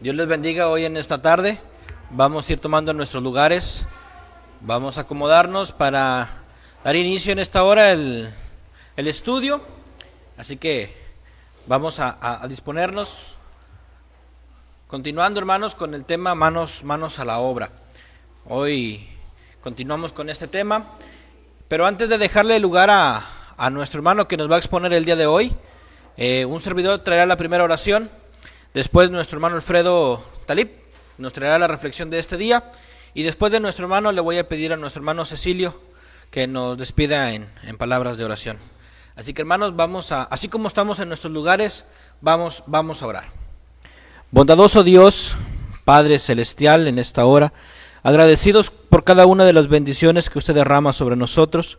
Dios les bendiga hoy en esta tarde. Vamos a ir tomando nuestros lugares. Vamos a acomodarnos para dar inicio en esta hora el estudio. Así que vamos a disponernos. Continuando, hermanos, con el tema manos a la obra. Hoy continuamos con este tema. Pero antes de dejarle lugar a nuestro hermano que nos va a exponer el día de hoy, un servidor traerá la primera oración. Después nuestro hermano Alfredo Talib nos traerá la reflexión de este día. Y después de nuestro hermano le voy a pedir a nuestro hermano Cecilio que nos despida en palabras de oración. Así que, hermanos, así como estamos en nuestros lugares, vamos a orar. Bondadoso Dios, Padre Celestial, en esta hora, agradecidos por cada una de las bendiciones que usted derrama sobre nosotros.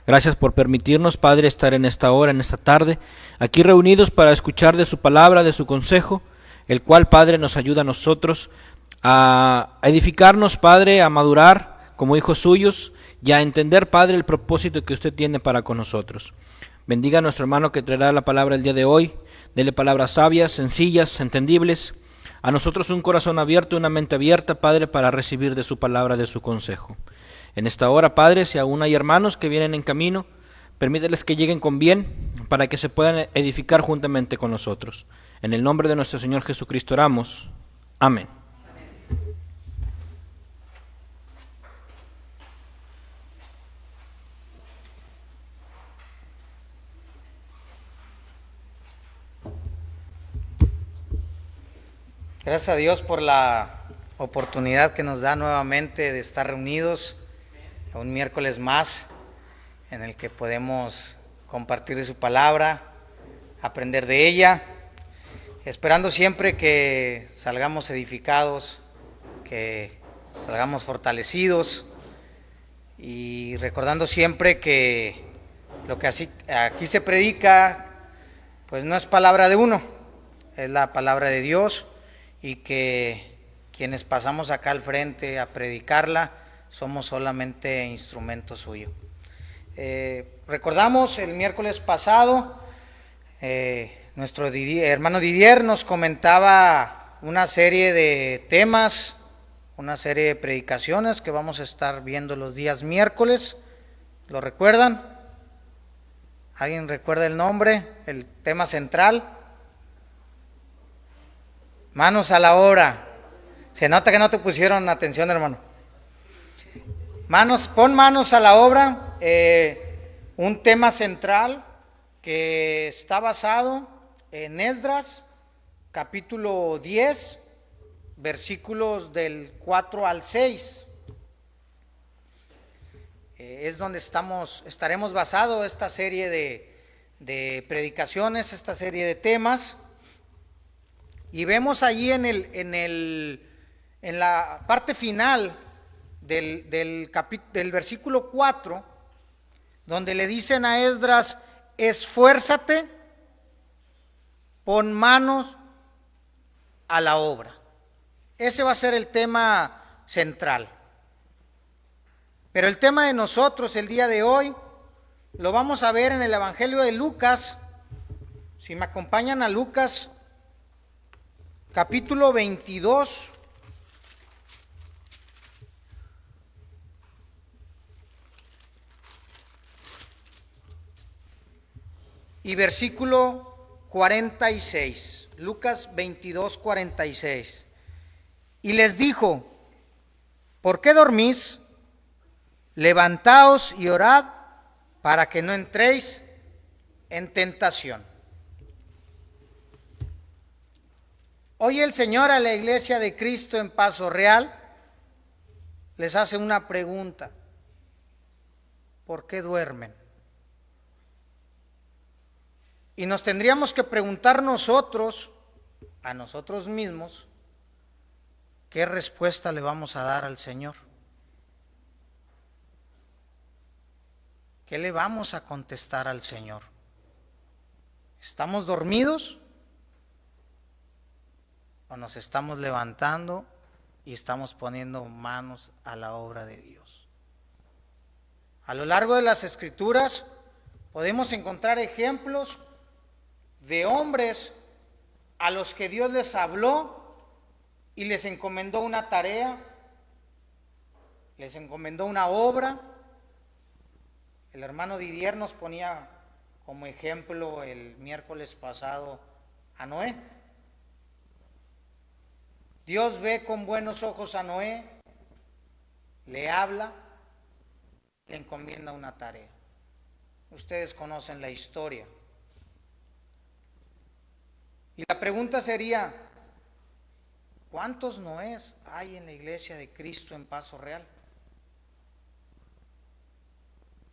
Gracias por permitirnos, Padre, estar en esta hora, en esta tarde, aquí reunidos para escuchar de su palabra, de su consejo, el cual, Padre, nos ayuda a nosotros a edificarnos, Padre, a madurar como hijos suyos y a entender, Padre, el propósito que usted tiene para con nosotros. Bendiga a nuestro hermano que traerá la palabra el día de hoy. Dele palabras sabias, sencillas, entendibles. A nosotros un corazón abierto, una mente abierta, Padre, para recibir de su palabra, de su consejo. En esta hora, Padre, si aún hay hermanos que vienen en camino, permíteles que lleguen con bien para que se puedan edificar juntamente con nosotros. En el nombre de nuestro Señor Jesucristo oramos. Amén. Gracias a Dios por la oportunidad que nos da nuevamente de estar reunidos un miércoles más en el que podemos compartir de su palabra, aprender de ella, esperando siempre que salgamos edificados, que salgamos fortalecidos y recordando siempre que lo que aquí se predica pues no es palabra de uno, es la palabra de Dios, y que quienes pasamos acá al frente a predicarla somos solamente instrumento suyo. Recordamos el miércoles pasado, nuestro hermano Didier nos comentaba una serie de temas, una serie de predicaciones que vamos a estar viendo los días miércoles. ¿Lo recuerdan? ¿Alguien recuerda el nombre? El tema central. Manos a la obra. Se nota que no te pusieron atención, hermano. Pon manos a la obra. Un tema central que está basado en Esdras, capítulo 10, versículos del 4 al 6. Es donde estaremos basados esta serie de predicaciones, esta serie de temas. Y vemos allí en la parte final del versículo 4, donde le dicen a Esdras: esfuérzate, pon manos a la obra. Ese va a ser el tema central. Pero el tema de nosotros el día de hoy lo vamos a ver en el Evangelio de Lucas. Si me acompañan a Lucas, capítulo 22, y versículo 46, Lucas 22, 46. Y les dijo: ¿por qué dormís? Levantaos y orad para que no entréis en tentación. Hoy el Señor a la iglesia de Cristo en Paso Real les hace una pregunta: ¿por qué duermen? Y nos tendríamos que preguntar nosotros, a nosotros mismos, ¿qué respuesta le vamos a dar al Señor? ¿Qué le vamos a contestar al Señor? ¿Estamos dormidos? ¿O nos estamos levantando y estamos poniendo manos a la obra de Dios? A lo largo de las Escrituras podemos encontrar ejemplos de hombres a los que Dios les habló y les encomendó una tarea, les encomendó una obra. El hermano Didier nos ponía como ejemplo el miércoles pasado a Noé. Dios ve con buenos ojos a Noé, le habla, le encomienda una tarea. Ustedes conocen la historia. Y la pregunta sería, ¿cuántos Noés hay en la iglesia de Cristo en Paso Real?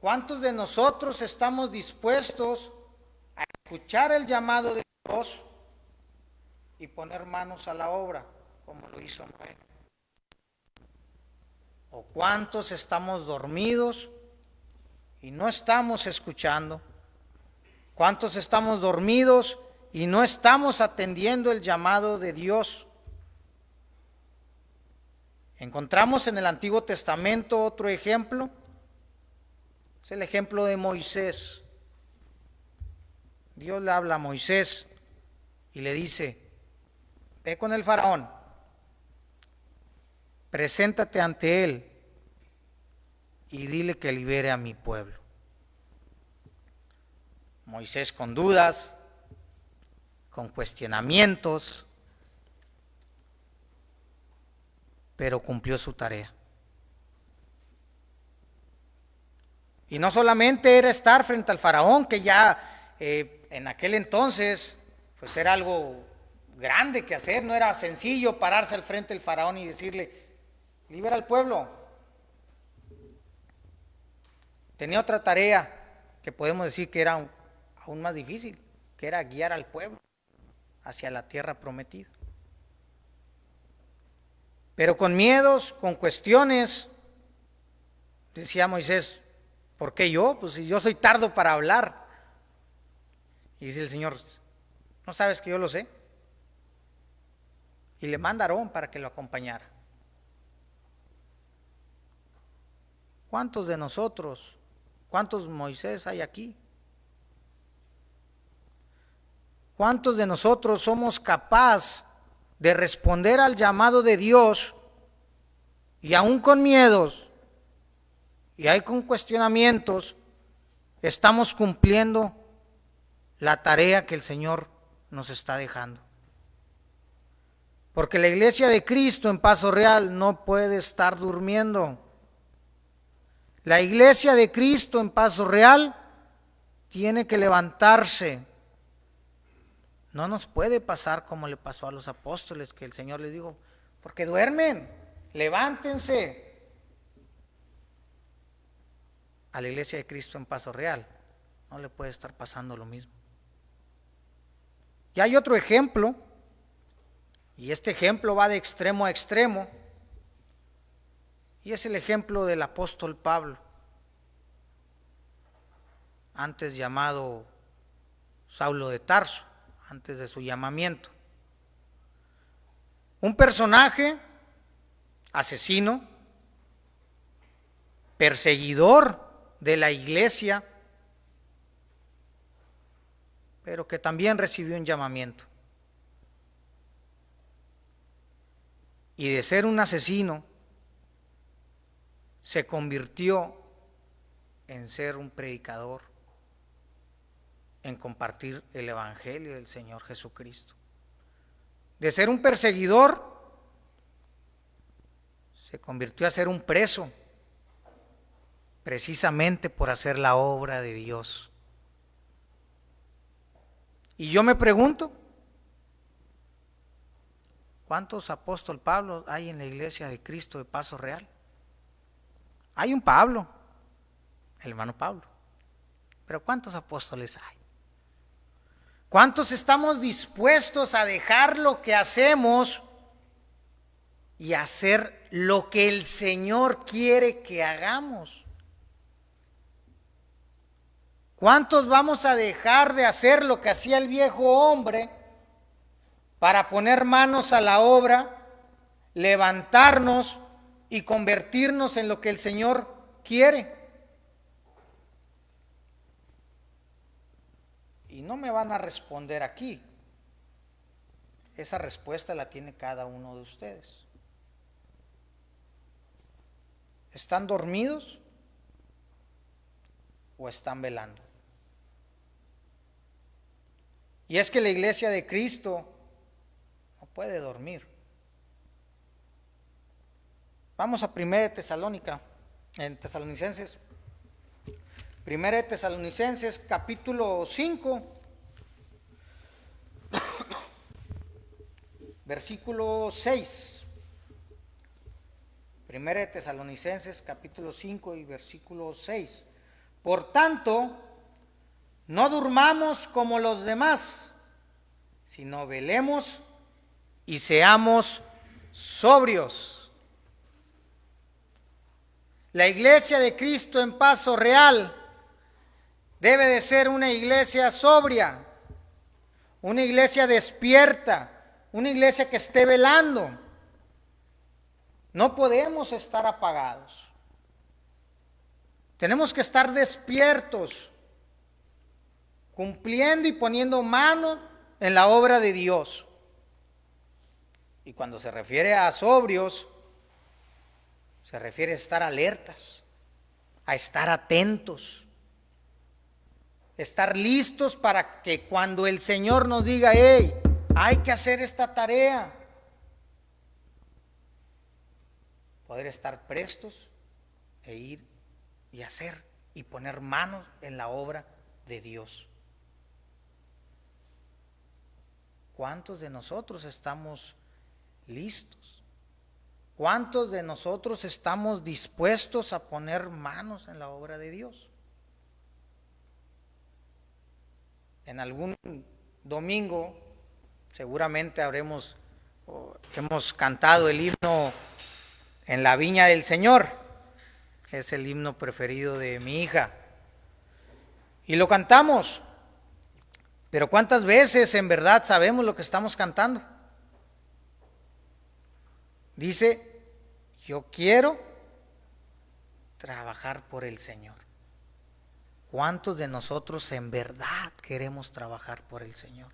¿Cuántos de nosotros estamos dispuestos a escuchar el llamado de Dios y poner manos a la obra, como lo hizo Noé? ¿O cuántos estamos dormidos y no estamos escuchando? ¿Cuántos estamos dormidos y no estamos atendiendo el llamado de Dios? Encontramos en el Antiguo Testamento otro ejemplo. Es el ejemplo de Moisés. Dios le habla a Moisés y le dice, ve con el faraón, preséntate ante él y dile que libere a mi pueblo. Moisés con dudas, con cuestionamientos, pero cumplió su tarea. Y no solamente era estar frente al faraón, que ya en aquel entonces pues era algo grande que hacer, no era sencillo pararse al frente del faraón y decirle, libera al pueblo. Tenía otra tarea que podemos decir que era aún más difícil, que era guiar al pueblo hacia la tierra prometida. Pero con miedos, con cuestiones, decía Moisés, ¿por qué yo? Pues si yo soy tardo para hablar. Y dice el Señor, ¿no sabes que yo lo sé? Y le manda a Aarón para que lo acompañara. ¿Cuántos de nosotros, cuántos Moisés hay aquí? ¿Cuántos de nosotros somos capaces de responder al llamado de Dios y aún con miedos y hay con cuestionamientos, estamos cumpliendo la tarea que el Señor nos está dejando? Porque la iglesia de Cristo en Paso Real no puede estar durmiendo. La iglesia de Cristo en Paso Real tiene que levantarse. No nos puede pasar como le pasó a los apóstoles, que el Señor les dijo, porque duermen, levántense. A la iglesia de Cristo en Paso Real no le puede estar pasando lo mismo. Y hay otro ejemplo, y este ejemplo va de extremo a extremo, y es el ejemplo del apóstol Pablo, antes llamado Saulo de Tarso, antes de su llamamiento. Un personaje asesino, perseguidor de la iglesia, pero que también recibió un llamamiento. Y de ser un asesino, se convirtió en ser un predicador, en compartir el evangelio del Señor Jesucristo. De ser un perseguidor, se convirtió a ser un preso, precisamente por hacer la obra de Dios. Y yo me pregunto, ¿cuántos apóstoles Pablo hay en la iglesia de Cristo de Paso Real? Hay un Pablo, el hermano Pablo, pero ¿cuántos apóstoles hay? ¿Cuántos estamos dispuestos a dejar lo que hacemos y hacer lo que el Señor quiere que hagamos? ¿Cuántos vamos a dejar de hacer lo que hacía el viejo hombre para poner manos a la obra, levantarnos y convertirnos en lo que el Señor quiere? Y no me van a responder aquí. esa respuesta la tiene cada uno de ustedes. ¿Están dormidos o están velando? Y es que la iglesia de Cristo no puede dormir. Vamos a 1 Tesalónica, en Tesalonicenses. 1 Tesalonicenses capítulo 5, versículo 6. 1 Tesalonicenses capítulo 5 y versículo 6. Por tanto, no durmamos como los demás, sino velemos y seamos sobrios. La iglesia de Cristo en Paso Real debe de ser una iglesia sobria, una iglesia despierta, una iglesia que esté velando. No podemos estar apagados. Tenemos que estar despiertos, cumpliendo y poniendo mano en la obra de Dios. Y cuando se refiere a sobrios, se refiere a estar alertas, a estar atentos, estar listos para que cuando el Señor nos diga, hey, hay que hacer esta tarea, poder estar prestos e ir y hacer y poner manos en la obra de Dios. ¿Cuántos de nosotros estamos listos? ¿Cuántos de nosotros estamos dispuestos a poner manos en la obra de Dios? En algún domingo seguramente hemos cantado el himno En la viña del Señor. Es el himno preferido de mi hija. Y lo cantamos. Pero ¿cuántas veces en verdad sabemos lo que estamos cantando? Dice, yo quiero trabajar por el Señor. ¿Cuántos de nosotros en verdad queremos trabajar por el Señor?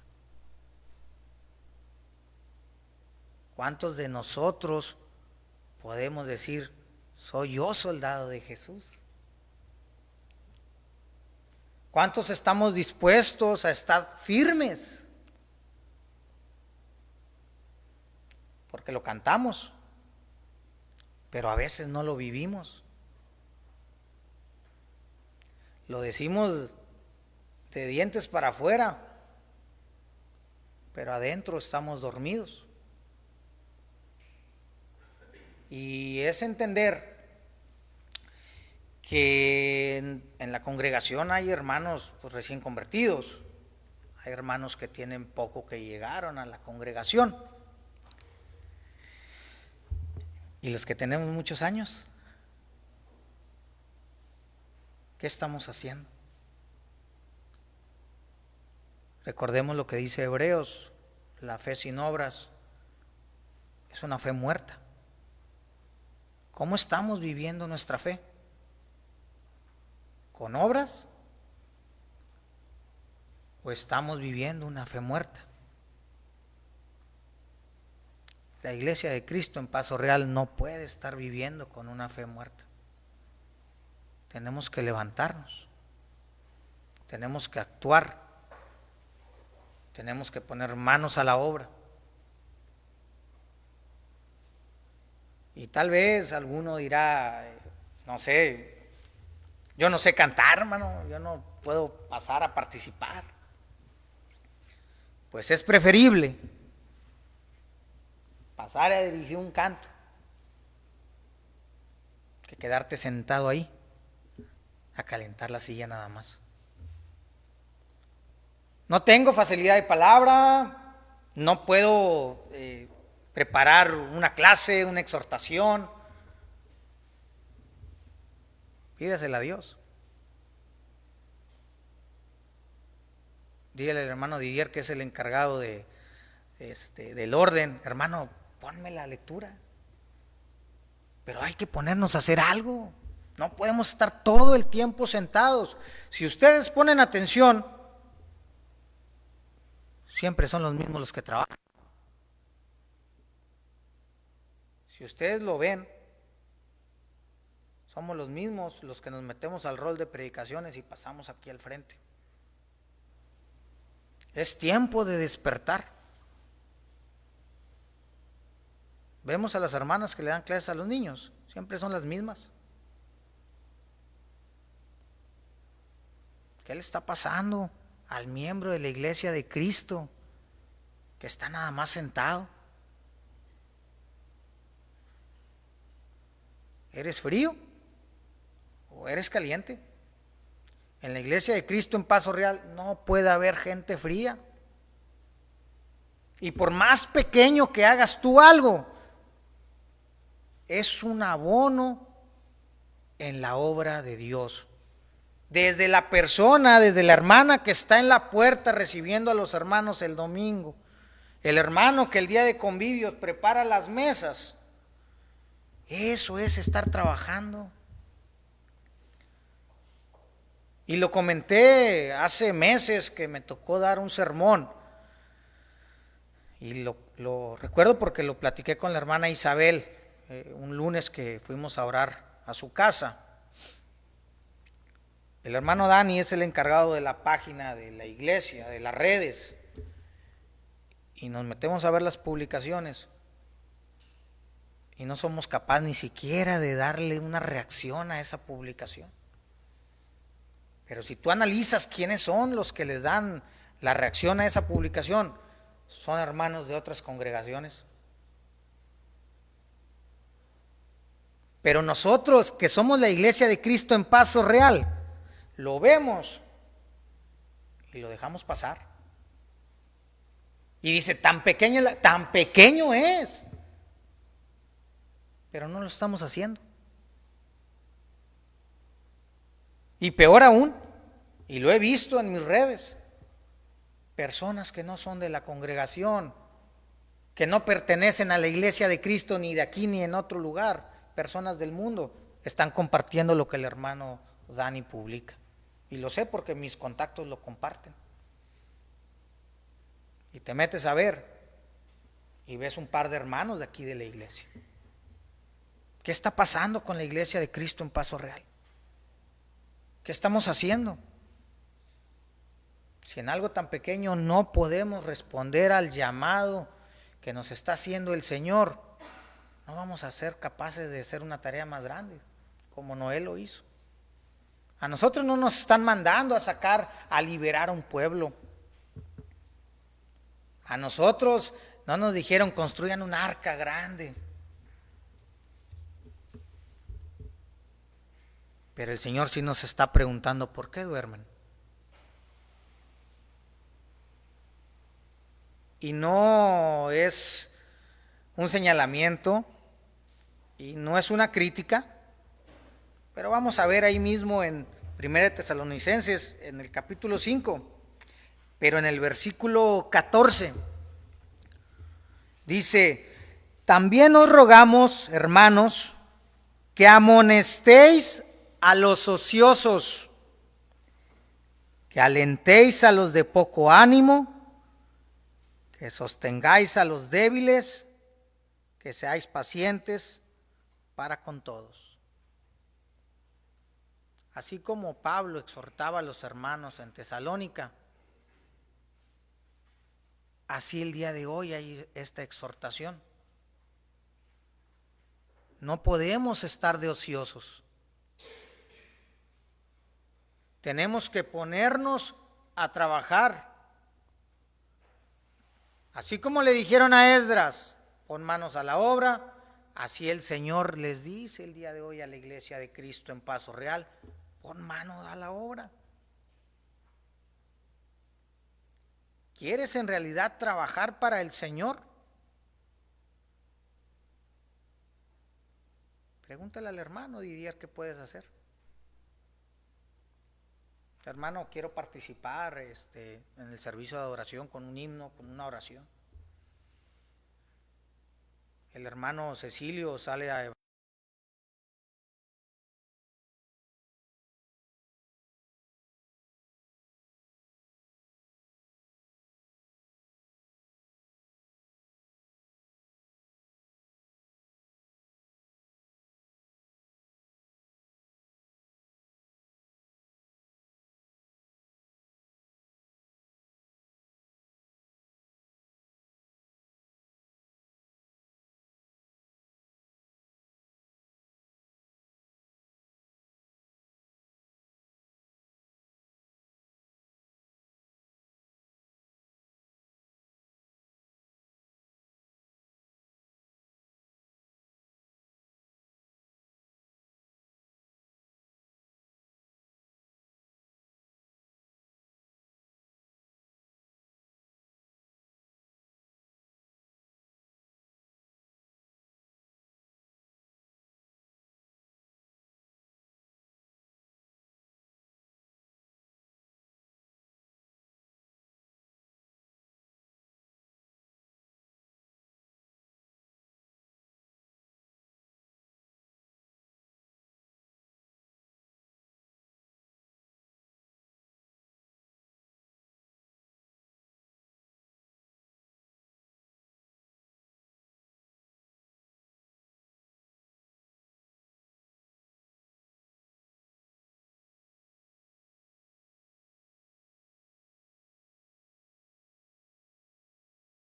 ¿Cuántos de nosotros podemos decir, soy yo soldado de Jesús? ¿Cuántos estamos dispuestos a estar firmes? Porque lo cantamos, pero a veces no lo vivimos. Lo decimos de dientes para afuera, pero adentro estamos dormidos. Y es entender que en la congregación hay hermanos pues, recién convertidos, hay hermanos que tienen poco que llegaron a la congregación, y los que tenemos muchos años, ¿qué estamos haciendo? Recordemos lo que dice Hebreos, la fe sin obras es una fe muerta. ¿Cómo estamos viviendo nuestra fe? ¿Con obras? ¿O estamos viviendo una fe muerta? La iglesia de Cristo en Paso Real no puede estar viviendo con una fe muerta. Tenemos que levantarnos, tenemos que actuar, tenemos que poner manos a la obra. Y tal vez alguno dirá, no sé, yo no sé cantar, hermano, yo no puedo pasar a participar. Pues es preferible pasar a dirigir un canto que quedarte sentado ahí a calentar la silla nada más. No tengo facilidad de palabra, no puedo preparar una clase, una exhortación. Pídasela a Dios. Dígale al hermano Didier, que es el encargado del orden, hermano, ponme la lectura. Pero hay que ponernos a hacer algo. No podemos estar todo el tiempo sentados. Si ustedes ponen atención, siempre son los mismos los que trabajan. Si ustedes lo ven, somos los mismos los que nos metemos al rol de predicaciones y pasamos aquí al frente. Es tiempo de despertar. Vemos a las hermanas que le dan clases a los niños, siempre son las mismas. ¿Qué le está pasando al miembro de la iglesia de Cristo que está nada más sentado? ¿Eres frío o eres caliente? En la iglesia de Cristo en Paso Real no puede haber gente fría. Y por más pequeño que hagas tú algo, es un abono en la obra de Dios. Desde la persona, desde la hermana que está en la puerta recibiendo a los hermanos el domingo, el hermano que el día de convivios prepara las mesas, eso es estar trabajando. Y lo comenté hace meses que me tocó dar un sermón. Y lo recuerdo porque lo platiqué con la hermana Isabel un lunes que fuimos a orar a su casa. El hermano Dani es el encargado de la página de la iglesia, de las redes. Y nos metemos a ver las publicaciones. Y no somos capaces ni siquiera de darle una reacción a esa publicación. Pero si tú analizas quiénes son los que les dan la reacción a esa publicación, son hermanos de otras congregaciones. Pero nosotros que somos la iglesia de Cristo en Paso Real, lo vemos y lo dejamos pasar. Y dice, tan pequeño es, pero no lo estamos haciendo. Y peor aún, y lo he visto en mis redes, personas que no son de la congregación, que no pertenecen a la iglesia de Cristo ni de aquí ni en otro lugar, personas del mundo, están compartiendo lo que el hermano Dani publica. Y lo sé porque mis contactos lo comparten. Y te metes a ver y ves un par de hermanos de aquí de la iglesia. ¿Qué está pasando con la iglesia de Cristo en Paso Real? ¿Qué estamos haciendo? Si en algo tan pequeño no podemos responder al llamado que nos está haciendo el Señor, no vamos a ser capaces de hacer una tarea más grande, como Noé lo hizo. A nosotros no nos están mandando a liberar a un pueblo. A nosotros no nos dijeron construyan un arca grande. Pero el Señor sí nos está preguntando, ¿por qué duermen? Y no es un señalamiento y no es una crítica, pero vamos a ver ahí mismo en 1 Tesalonicenses, en el capítulo 5, pero en el versículo 14, dice, también os rogamos, hermanos, que amonestéis a los ociosos, que alentéis a los de poco ánimo, que sostengáis a los débiles, que seáis pacientes para con todos. Así como Pablo exhortaba a los hermanos en Tesalónica, así el día de hoy hay esta exhortación. No podemos estar de ociosos. Tenemos que ponernos a trabajar. Así como le dijeron a Esdras, pon manos a la obra, así el Señor les dice el día de hoy a la iglesia de Cristo en Paso Real, pon manos a la obra. ¿Quieres en realidad trabajar para el Señor? Pregúntale al hermano Didier qué puedes hacer. Hermano, quiero participar en el servicio de adoración con un himno, con una oración. El hermano Cecilio sale a